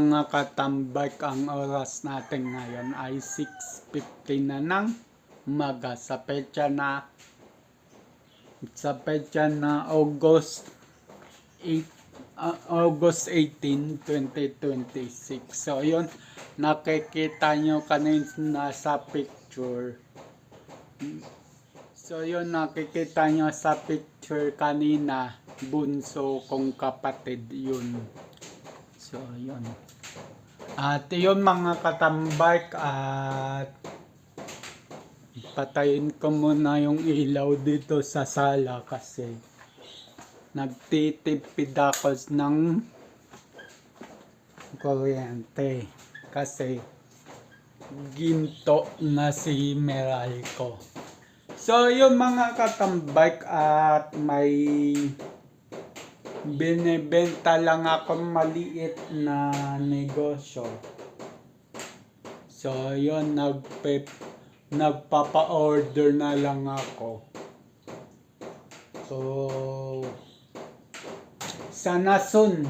mga katambay, ang oras natin ngayon ay 6:50 na ng umaga sa petsa na August 18, 2026. So yun, nakikita nyo kanina sa picture. So yun, nakikita nyo sa picture kanina, bunso kong kapatid yun. So yun. At yun mga katambay, at patayin ko muna yung ilaw dito sa sala kasi nagtitipid ako ng kuryente kasi ginto na si Meralco. So yun mga katambay, at may binibenta lang ako maliit na negosyo. So yun, nagpapa-order na lang ako. So sana soon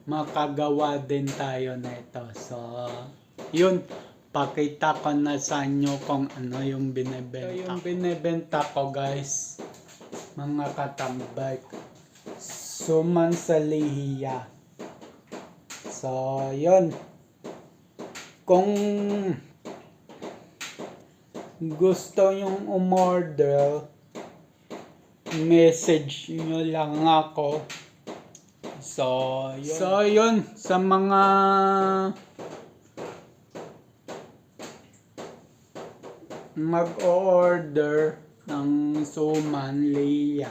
makagawa din tayo na ito. So yun, pakita ko na sa inyo kung ano yung binibenta. So yung binibenta ko guys, mga katambay, suman sa lihiya. So yun, kung gusto yung umorder, message nyo lang ako. So yun, sa mga mag-order ng suman liya,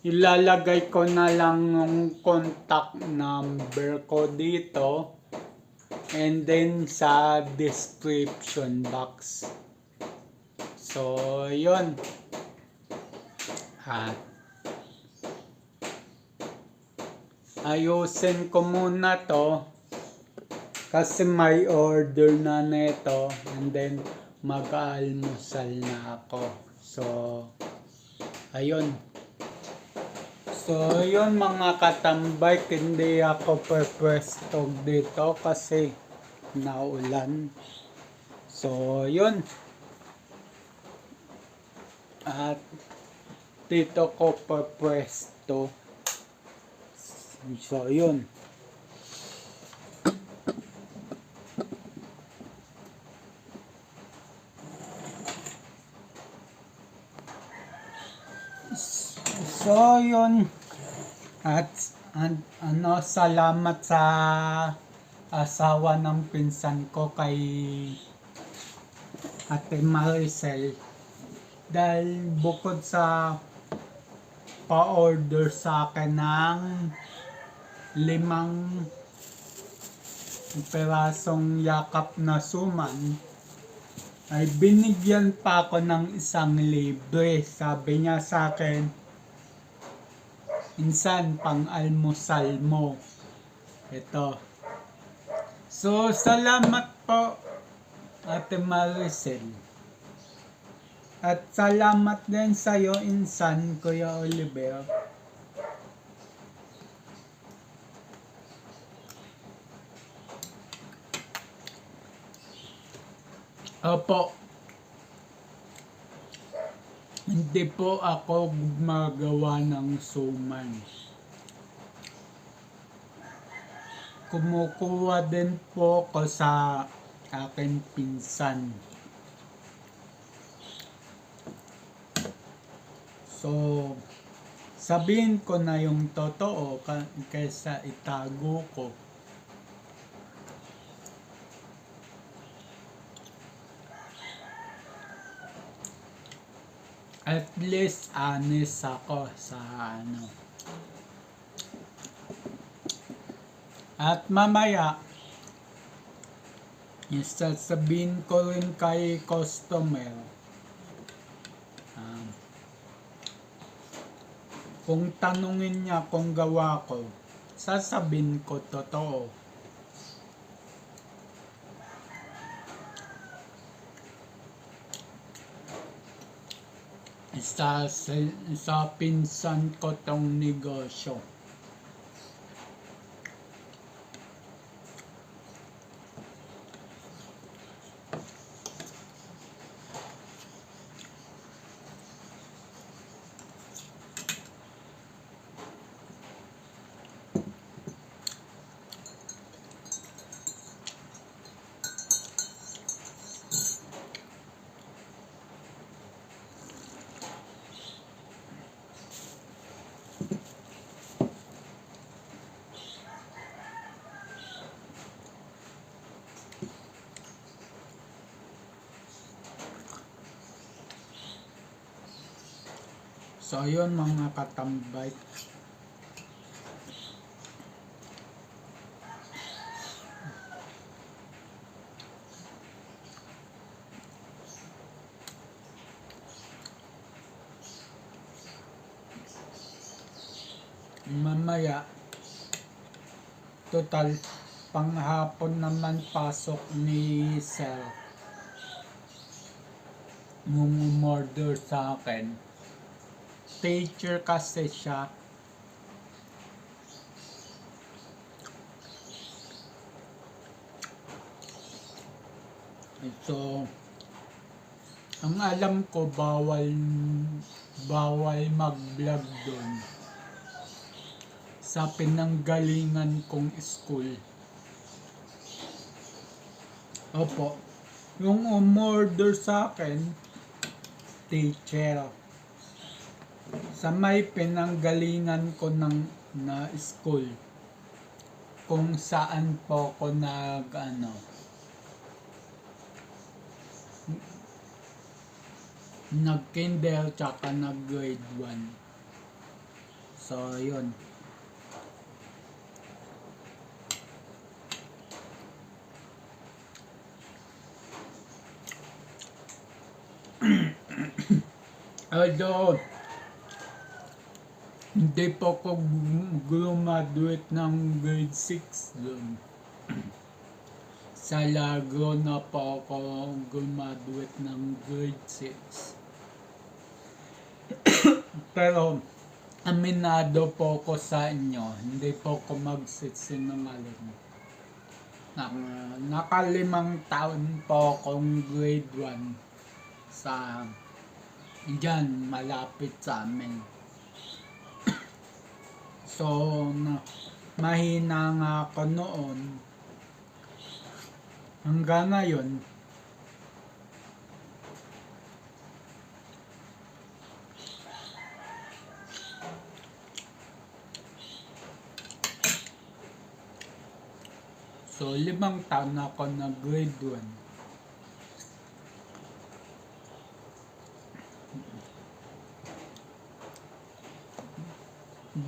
ilalagay ko na lang yung contact number ko dito and then sa description box. So yun, ayusin ko muna to kasi may order na neto, and then mag-almusal na ako. So ayun. So yun mga katambay, hindi ako pwestog dito kasi naulan. So yun, at dito ko pwesto. So yun. So yun, at salamat sa asawa ng pinsan ko, kay Ate Maricel, dahil bukod sa pa-order sa akin ng 5 perasong yakap na suman, ay binigyan pa ako ng 1 libre. Sabi niya sa akin, insan, pang-almusal mo ito. So salamat po Ate Maricel, at salamat din sa'yo insan, Kuya Oliver. Opo, hindi po ako gumagawa ng suman. Kumukuha din po ako sa aking pinsan. So sabihin ko na yung totoo kaysa itago ko. At least honest ako sa ano. At mamaya, sasabihin ko rin kay customer, kung tanungin niya kung gawa ko, sasabihin ko totoo. Sa pinsan ko tong negosyo. So yun mga katambay. Mamaya total panghapon naman pasok ni Sel yung umorder sa akin. Teacher kasi siya. So ang alam ko bawal mag-vlog doon sa pinanggalingan kong school. Opo, yung umorder sa akin teacher sa may pinanggalingan ko na school kung saan po ko nag-kinder tsaka nag-grade 1. So yun. Although hindi po ko graduate ng grade 6 doon. Sa Lagro na po ako graduate ng grade 6. Pero aminado po ko sa inyo, hindi po ko magsisinungaling. Nakalimang taon po akong grade 1 sa dyan malapit sa amin. So mahina nga ako noon hanggang ngayon. So 5 taon na ako na grade 1.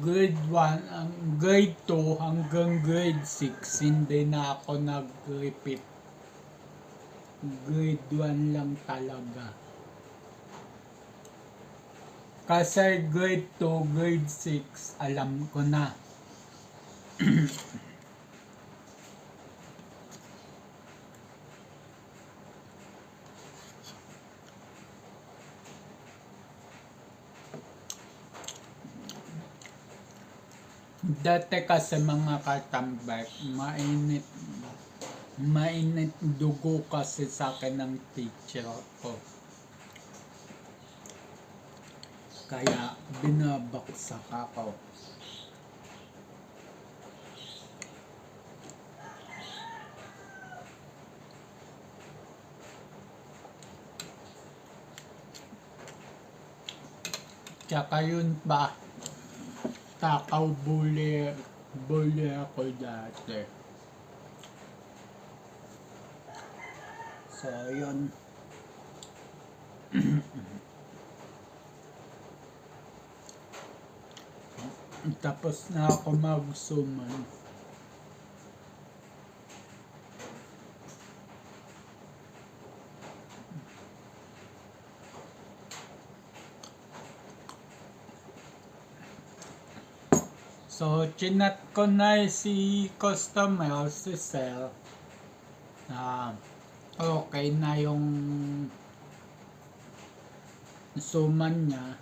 Grade 1, grade 2 hanggang grade 6 hindi na ako nag-repeat. Grade 1 lang talaga. Kasi grade 2, grade 6 alam ko na. Dati kasi mga katambay, mainit dugo kasi sa akin ng teacher ko. Kaya binabaksak ako. Tsaka yun pa, takaw bully ako dati. So yun. Tapos na ako magsuman. So, chinat ko na si customer, si Sel, na okay na yung suman niya.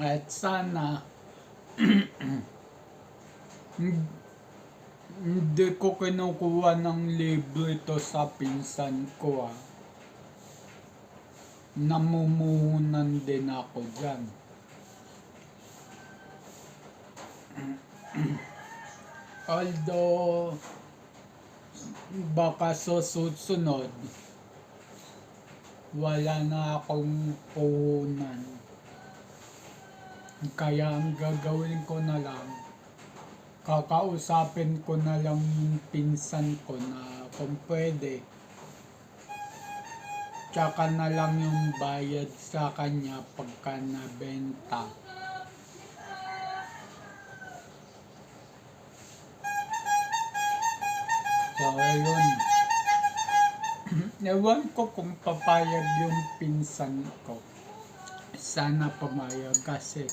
At sana hindi ko kinukuha ng libre ito sa pinsan ko namumuhunan din ako dyan. Although baka susunod wala na akong puhunan. Kaya ang gagawin ko na lang, kakausapin ko na lang yung pinsan ko na kung pwede, tsaka na lang yung bayad sa kanya pagka nabenta. So, yun. Ewan ko kung papayag yung pinsan ko. Sana pumayag kasi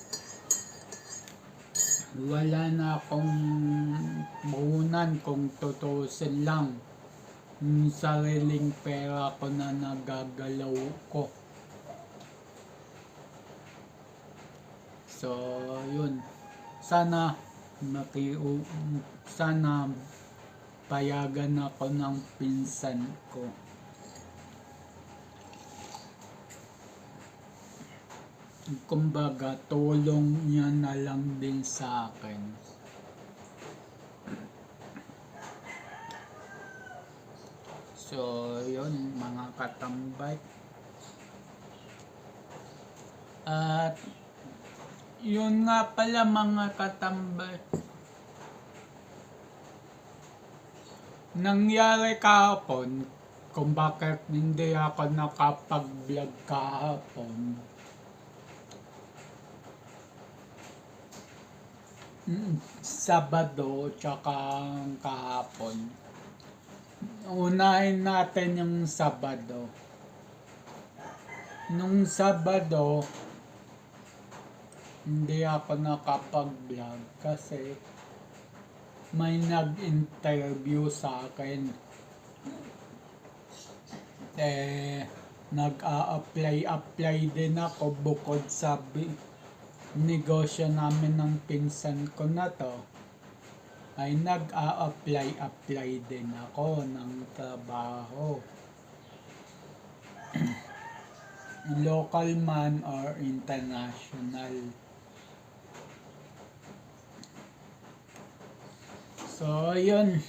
wala na akong puhunan kung tutusin lang. Yung sariling pera ko na nagagalaw ko. So, yun. Sana sana payagan ako ng pinsan ko. Kumbaga, tulong niya na lang din sa akin. So, yun mga katambay. At yun nga pala mga katambay. Nangyari kahapon kung bakit hindi ako nakapag-vlog kahapon. Sabado tsaka kahapon. Unahin natin yung Sabado. Nung Sabado, hindi ako nakapag-vlog kasi may nag-interview sa akin. Nag-a-apply din ako bukod sa negosyo namin ng pinsan ko na to, ay nag-a-apply din ako ng trabaho. Local man or international. So, yun.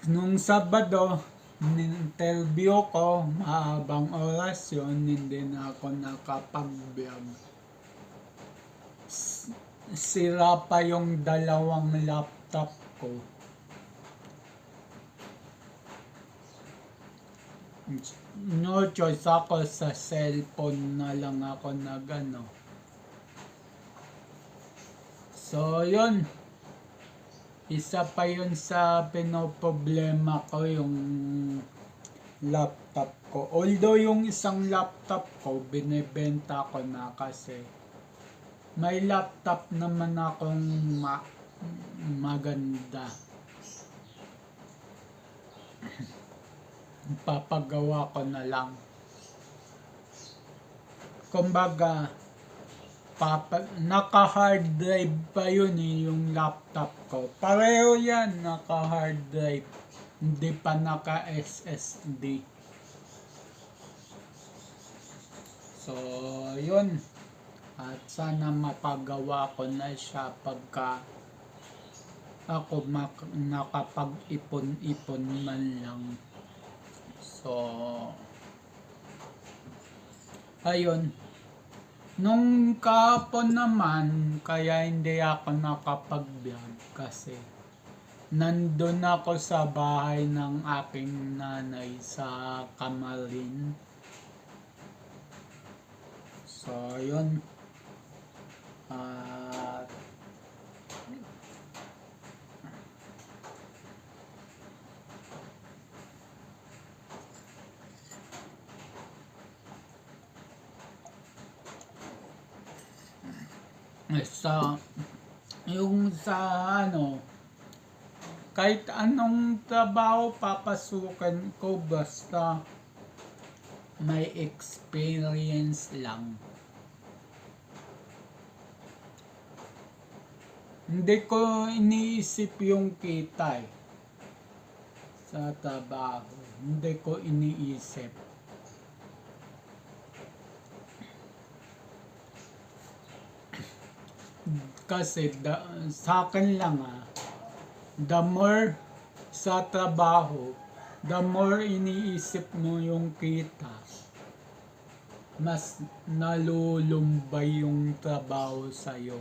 Nung Sabado, in-interview ko, mahabang oras yun, hindi na ako nakapag-vlog. Sira pa yung dalawang laptop ko. No choice ako, sa cellphone na lang ako nagano. So, yun. Isa pa yun sa pinoproblema ko, yung laptop ko. Although yung isang laptop ko, binibenta ko na kasi may laptop naman akong maganda. Papagawa ko na lang. Kumbaga, naka-hard drive pa yun yung laptop ko. Pareho yan, naka-hard drive. Hindi pa naka-SSD. So, yun. At sana mapagawa ko na siya pagka ako nakapag-ipon-ipon man lang. So, ayun. Nung kahapon naman, kaya hindi ako nakapag-vlog kasi nandun ako sa bahay ng aking nanay sa Camarin. So, yun. Kahit anong trabaho papasukan ko basta may experience lang. Hindi ko iniisip yung kita sa trabaho. Hindi ko iniisip. Kasi sa akin lang the more sa trabaho, the more iniisip mo yung kita, mas nalulumbay yung trabaho sa'yo.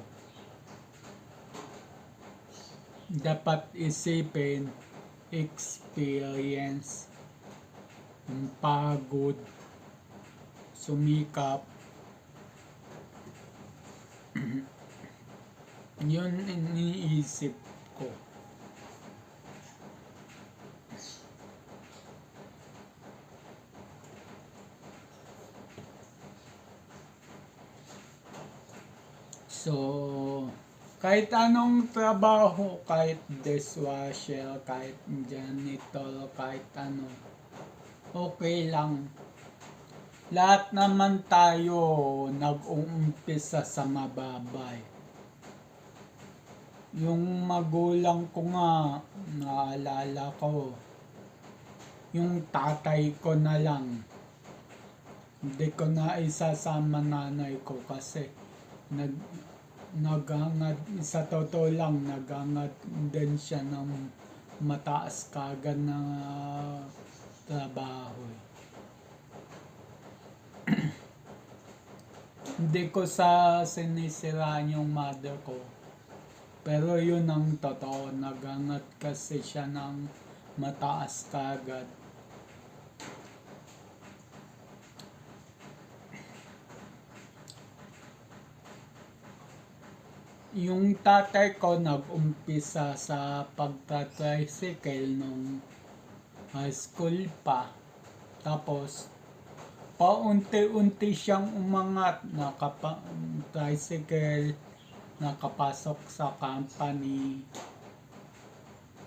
Dapat isipin, experience, yung pagod, sumikap, yun iniisip ko. So, kahit anong trabaho, kahit dishwasher, kahit janitor, kahit ano, okay lang. Lahat naman tayo nag-uumpisa sa mababay. Yung magulang ko nga, naalala ko, yung tatay ko na lang. Hindi ko na isasama nanay ko kasi naghangad, sa totoo lang, naghangad din siya ng mataas kagad na trabaho. Hindi ko sinisiraan yung mother ko. Pero yun ang totoo, naghangad kasi siya ng mataas kagad. Yung tatay ko nag-umpisa sa pagta-tricycle nung high school pa. Tapos, paunti-unti siyang umangat, tricycle, nakapasok sa company,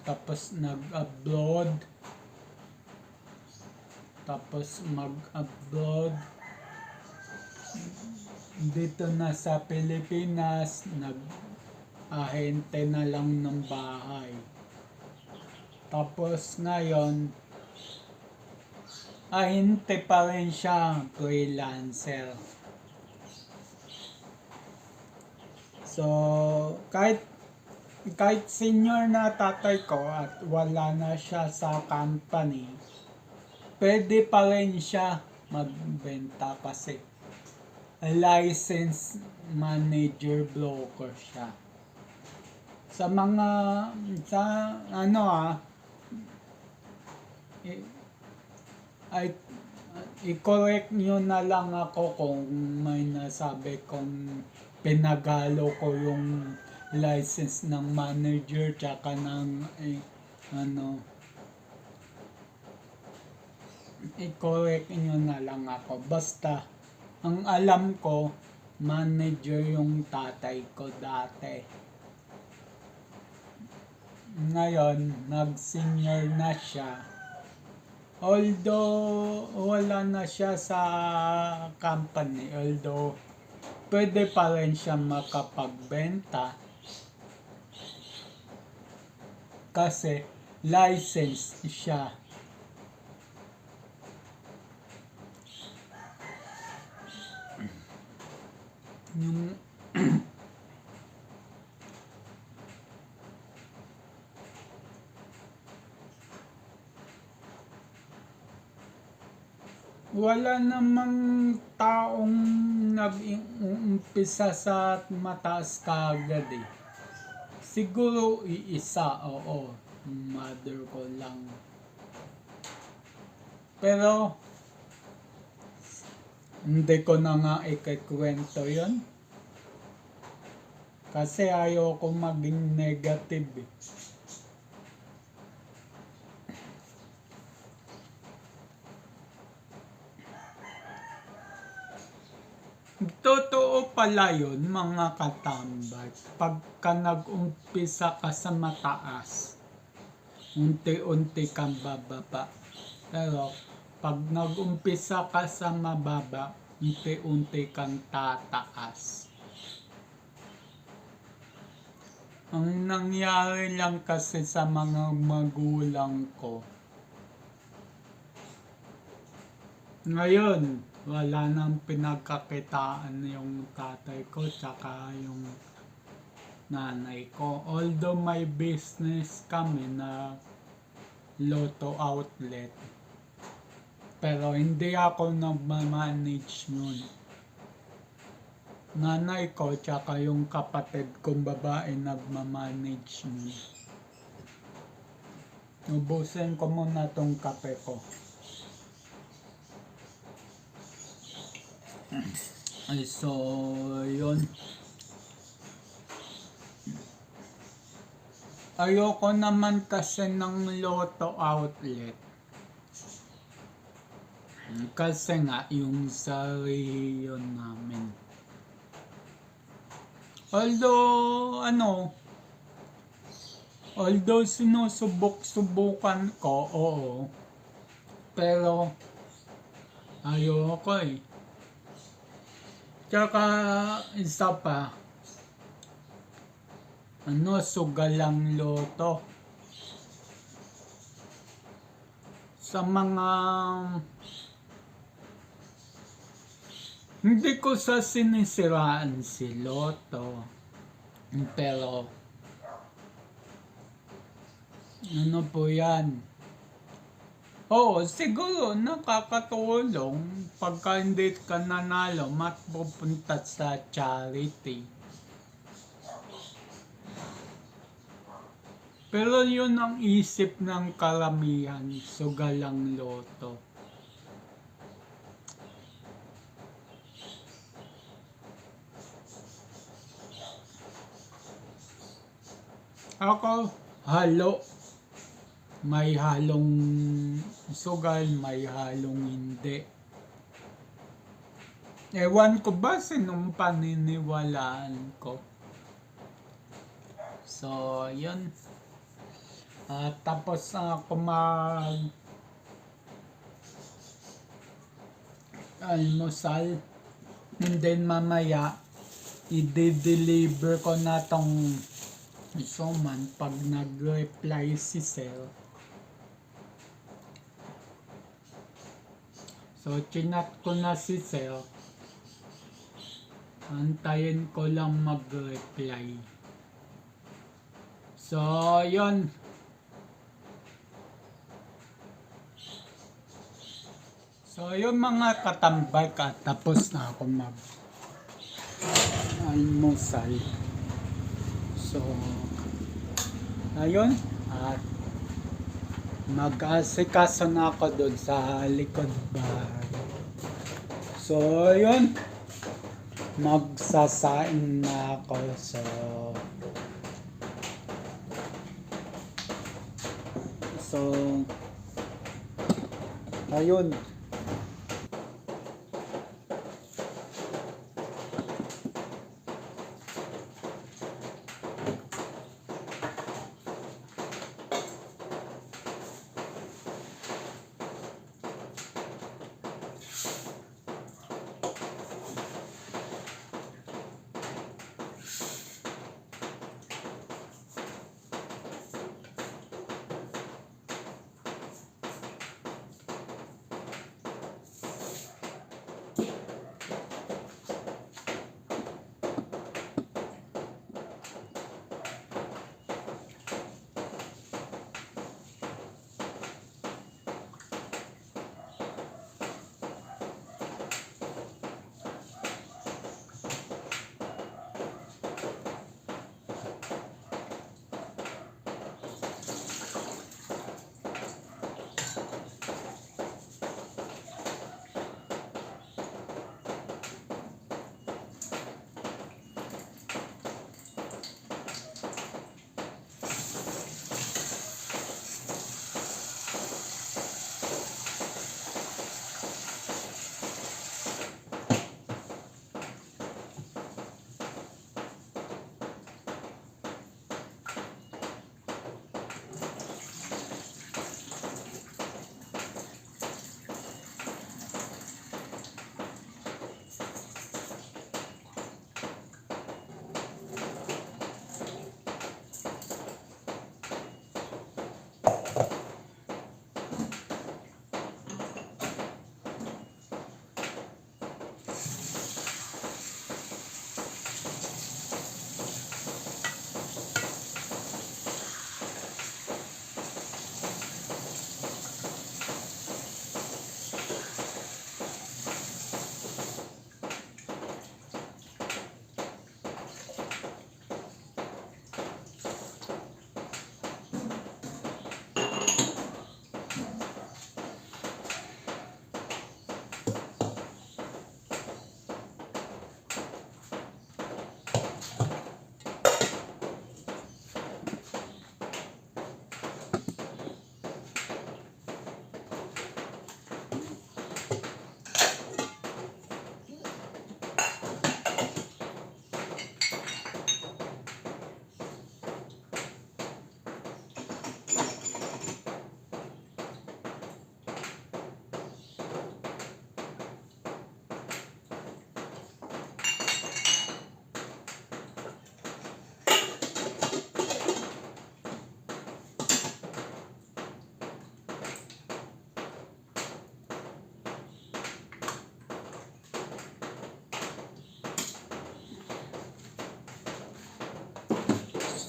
tapos nag-abroad, tapos mag-abroad, dito na sa Pilipinas, nag-ahente na lang ng bahay. Tapos ngayon, ahente pa rin siya, freelancer. So, kahit senior na tatay ko at wala na siya sa company, pwede pa rin siya magbenta kasi licensed manager broker siya. Sa mga, i-correct nyo na lang ako kung may nasabi kong pinagalo ko yung license ng manager tsaka ng i-correct nyo na lang ako. Basta, ang alam ko, manager yung tatay ko dati. Ngayon, nag-senior na siya. Although, wala na siya sa company. Although, pwede pa rin siya makapagbenta. Kasi, licensed siya. Yung wala namang taong nag-uumpisa sa mataas kaagad eh. Siguro iisa, oo, mother ko lang. Pero hindi ko na nga ikikwento yun. Kasi ayoko maging negative eh. Totoo pala yun, mga katambay. Pagka nag-umpisa ka sa mataas, unti-unti kang bababa. Pero, pag nag-umpisa ka sa mababa, unti-unti kang tataas. Ang nangyari lang kasi sa mga magulang ko, ngayon, wala nang pinagkakitaan yung tatay ko tsaka yung nanay ko. Although may business kami na Lotto outlet. Pero hindi ako nagmamanage nun. Nanay ko tsaka yung kapatid kong babae nagmamanage nun. Ubusin ko muna tong kape ko. Ay, so, yun. Ayoko naman kasi ng Lotto outlet. Kasi nga, yung sa region namin. Although sinusubok-subukan ko, oo. Pero, ayoko eh. Tsaka, isa pa, sugalang loto. Sa mga, hindi ko sa sinisiraan si Lotto. Pero, ano po yan? Oo, siguro nakakatulong pagka hindi ka nanalo, mapupunta sa charity. Pero yun ang isip ng karamihan, sugalang loto. Ako, halo. May halong sugal, may halong hindi. Ewan ko ba sinong paniniwalaan ko. So, yun. Tapos ako almusal. And then mamaya, i-deliver ko na tong suman pag nag-reply si Sel. So, chinat ko na si Sel. Antayin ko lang mag-reply. So, yun. So, yun mga katambay ka. Tapos na ako almusal. So, ayun. At mag-asikaso na ako doon sa likod bahay. So, yun. Magsasain na ako. So, ayun.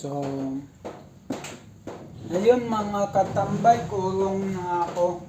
So, ayun mga katambay, kulong na ako.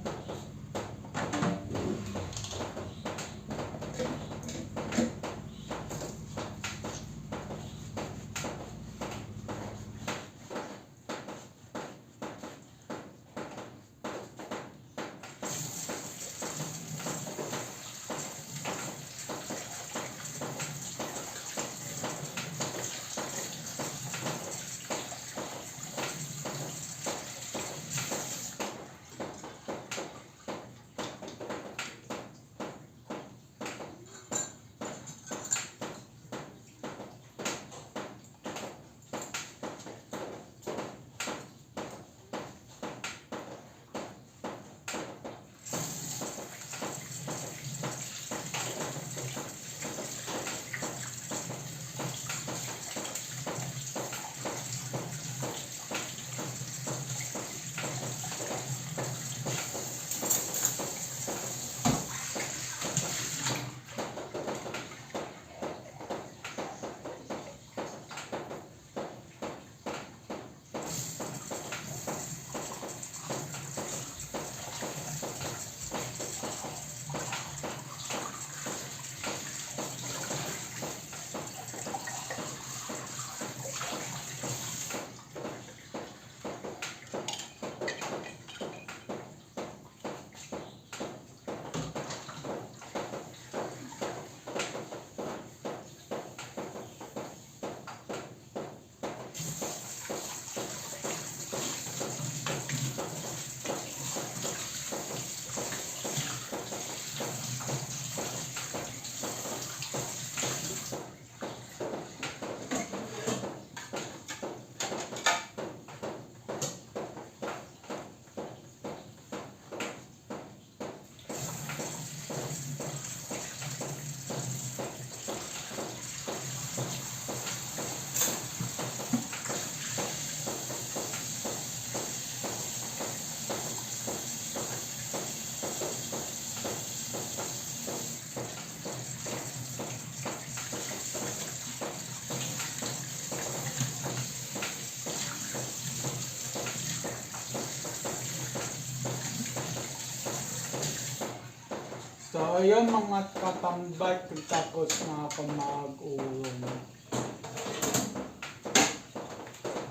So, ayun mga katambay, tapos na ako mag-uulong.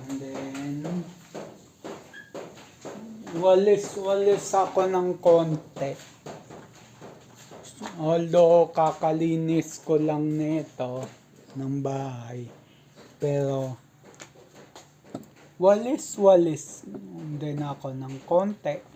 And then, walis ako ng konti. Although, kakalinis ko lang nito ng bahay. Pero, walis din ako ng konti.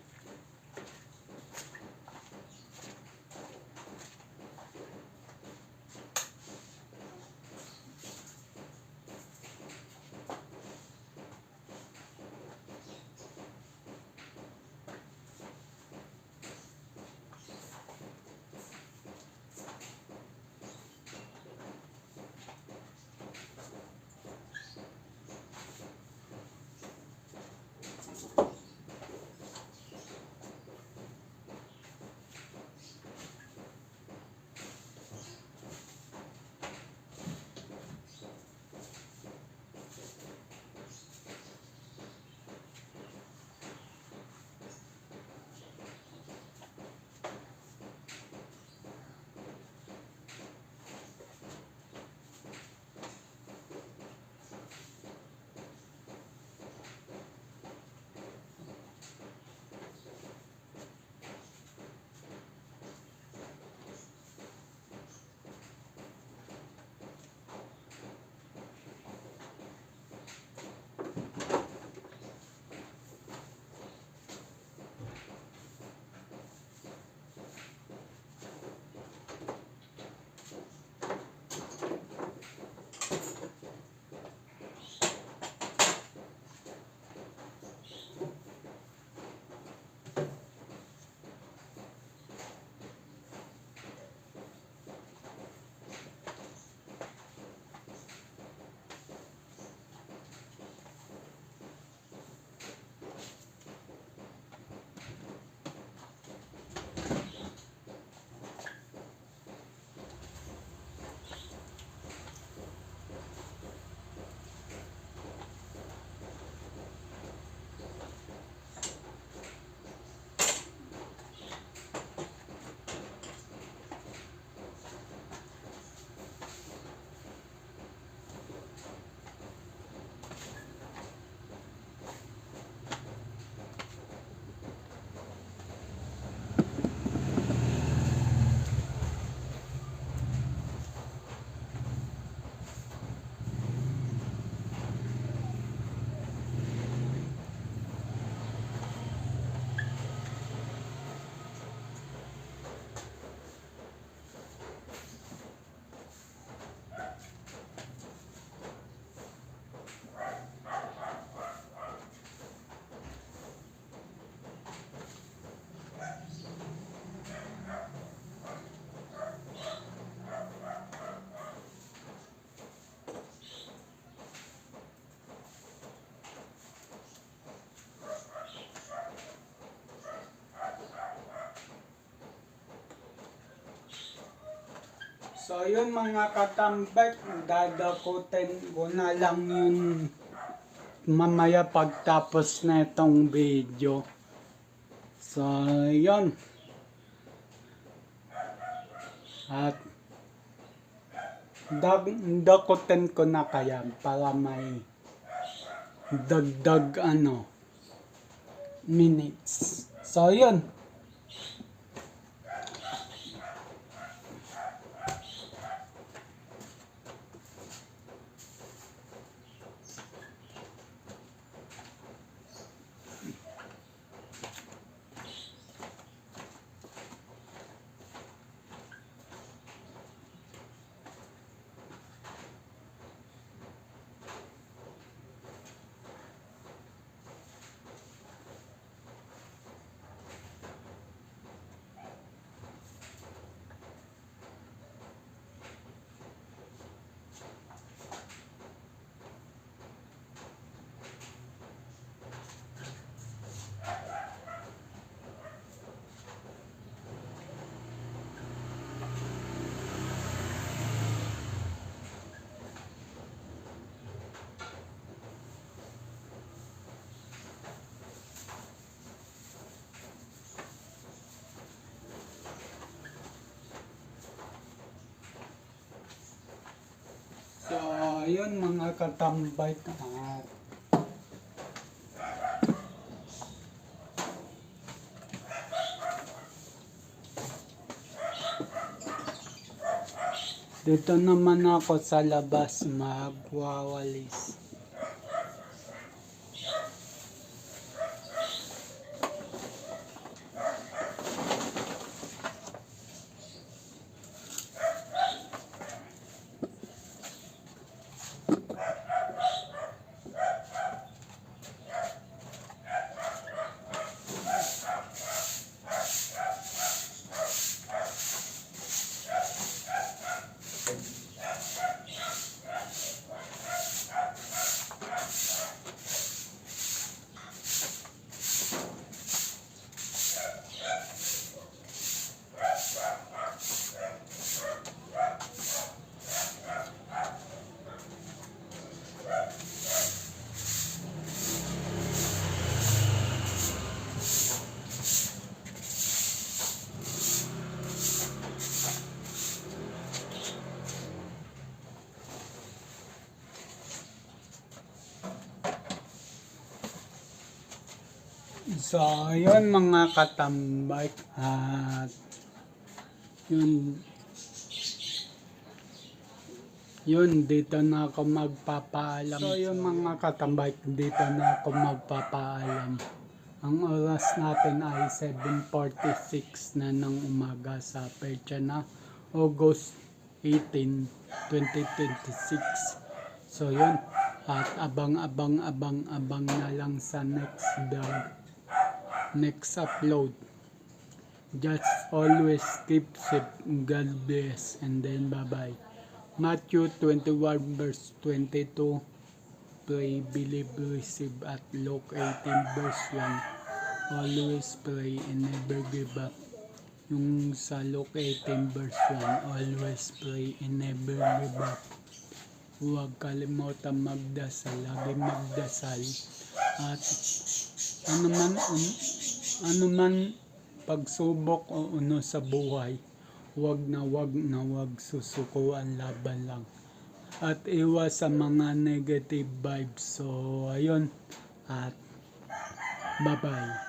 So yun mga katambay, dadakutin ko na lang yun mamaya pagtapos na itong video. So yun. At dakutin ko na kaya para may dagdag minutes. So yun. So, yun mga katambay. Dito naman ako sa labas magwawalis. So, yun mga katambay. At yun, dito na ako magpapaalam. So, yun mga katambay, dito na ako magpapaalam. Ang oras natin ay 7:46 na ng umaga sa petsa na August 18, 2026. So, yun. At abang na lang sa next vlog. Next upload. Just always keep safe. God bless. And then bye bye. Matthew 21 verse 22. Pray, believe, receive. At Luke 18 verse 1. Always pray and never give up. Yung sa Luke 18 verse 1. Always pray and never give up. Huwag kalimutan magdasal. Lagi magdasal. At ano man pagsubok o sa buhay, wag susukuan, laban lang. At iwas sa mga negative vibes. So, ayun. At bye-bye.